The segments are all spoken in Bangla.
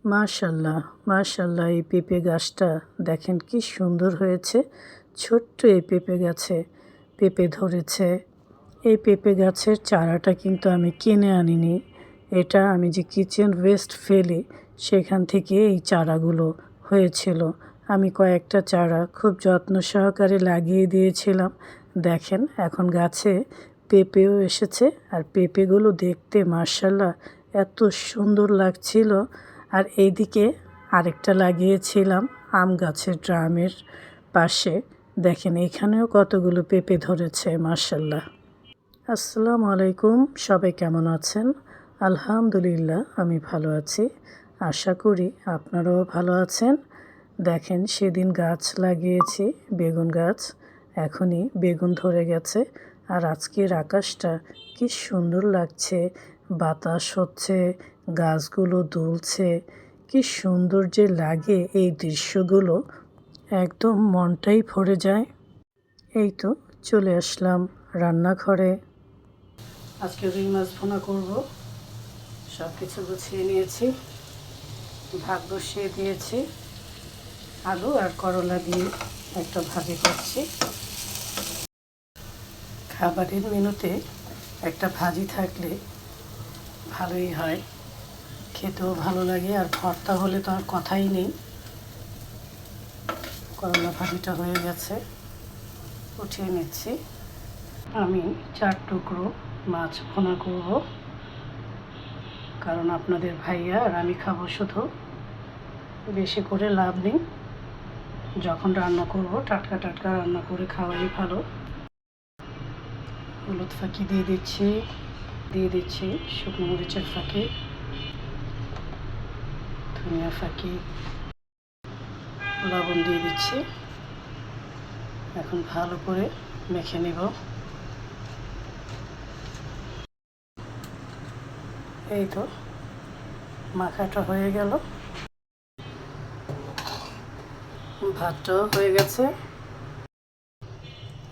মাশাল্লাহ, মাশাল্লাহ, এই পেঁপে গাছটা দেখেন কি সুন্দর হয়েছে। ছোট্ট এই পেঁপে গাছে পেঁপে ধরেছে। এই পেঁপে গাছের চারাটা কিন্তু আমি কিনে আনিনি। এটা আমি যে কিচেন ওয়েস্ট ফেলি সেখান থেকে এই চারাগুলো হয়েছিল। আমি কয়েকটা চারা খুব যত্ন সহকারে লাগিয়ে দিয়েছিলাম। দেখেন এখন গাছে পেঁপেও এসেছে, আর পেঁপেগুলো দেখতে মাশাল্লাহ এত সুন্দর লাগছিল। আর এইদিকে আরেকটা লাগিয়েছিলাম আম গাছের ড্রামের পাশে। দেখেন এখানেও কতগুলো পেঁপে ধরেছে মাশাল্লাহ। আসসালামু আলাইকুম, সবাই কেমন আছেন? আলহামদুলিল্লাহ আমি ভালো আছি। আশা করি আপনারাও ভালো আছেন। দেখেন সেদিন গাছ লাগিয়েছি বেগুন গাছ, এখনই বেগুন ধরে গেছে। আর আজকের আকাশটা কি সুন্দর লাগছে, বাতাস হচ্ছে, গাছগুলো দুলছে, কি সুন্দর যে লাগে এই দৃশ্যগুলো, একদম মনটাই ভরে যায়। এই তো চলে আসলাম রান্নাঘরে। আজকে রুই মাছ ভুনা করব। সব কিছু গুছিয়ে নিয়েছি, ভাত বসিয়ে দিয়েছি, আলু আর করলা দিয়ে একটা ভাজি করছি। খাবারের মেনুতে একটা ভাজি থাকলে ভালোই হয়, খেতেও ভালো লাগে। আর ভর্তা হলে তো আর কথাই নেই। করলা ভাজিটা হয়ে গেছে, উঠিয়ে নিচ্ছি। আমি 4 টুকরো মাছ ভুনা করব, কারণ আপনাদের ভাইয়া আর আমি খাবো শুধু। বেশি করে লাভ নেই, যখন রান্না করব টাটকা টাটকা রান্না করে খাওয়াই ভালো। হলুদ ফাঁকি দিয়ে দিচ্ছি শুকনো মরিচের ফাঁকি, ধনিয়া ফাঁকি, লবণ দিয়ে দিচ্ছি। এখন ভালো করে মেখে নেব। এই তো মাখাটা হয়ে গেল, ভাতটাও হয়ে গেছে।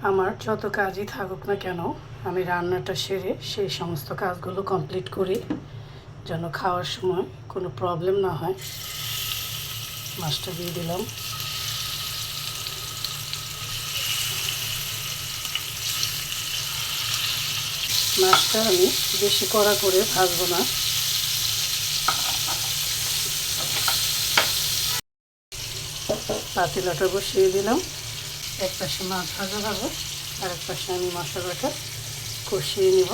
আমার যত কাজই থাকুক না কেন, আমি রান্নাটা সেরে সেই সমস্ত কাজগুলো কমপ্লিট করি, যেন খাওয়ার সময় কোনো প্রবলেম না হয়। মাছটা দিয়ে দিলাম। মাছটা আমি বেশি কড়া করে ভাজবো না। পাতিলাটা বসিয়ে দিলাম, এক পাশে মাছ ভাজা হবে আর এক পাশে আমি মশলাটা কষিয়ে নেব।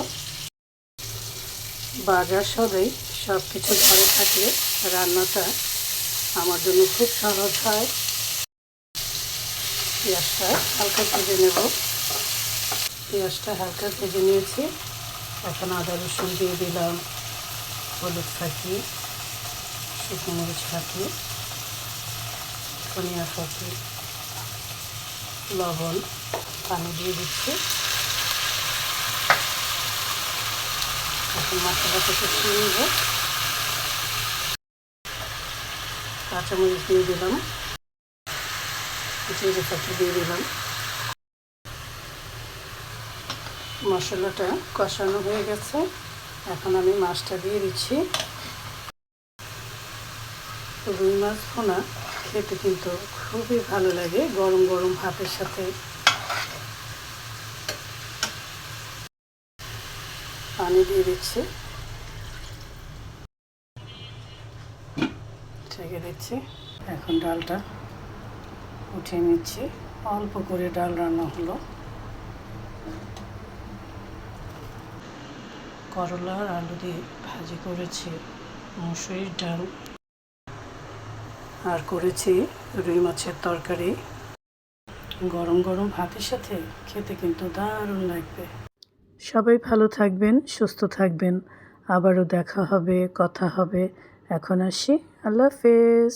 বাজার সদাই সব কিছু ঘরে থাকলে রান্নাটা আমার জন্য খুব সহজ হয়। পেঁয়াজটা হালকা ভেজে নেব। পেঁয়াজটা হালকা ভেজে নিয়েছি। এখন আদা রসুন দিয়ে দিলাম, হলুদ ফাঁকি, শুকনো মরিচ ফাঁকি, ধনিয়া ফাঁকি, লবণ, পানি দিয়ে দিচ্ছি। এখন মশলাটা কষিয়ে নেব। কাঁচামরিচ দিয়ে দিলাম, জিরে ফাঁকি দিয়ে দিলাম। মশলাটা কষানো হয়ে গেছে, এখন আমি মাছটা দিয়ে দিচ্ছি। রুই মাছ ভুনা খেতে কিন্তু খুবই ভালো লাগে গরম গরম ভাতের সাথে। পানি দিয়ে দিচ্ছি, ঢেকে দিচ্ছি। এখন ডালটা উঠিয়ে নিচ্ছি। অল্প করে ডাল রান্না হলো। করলা আর আলু দিয়ে ভাজি করেছি, মসুরির ডাল, আর করেছি রুই মাছের তরকারি। গরম গরম ভাতের সাথে খেতে কিন্তু দারুণ লাগবে। সবাই ভালো থাকবেন, সুস্থ থাকবেন। আবারও দেখা হবে, কথা হবে। এখন আসি, আল্লাহ হাফেজ।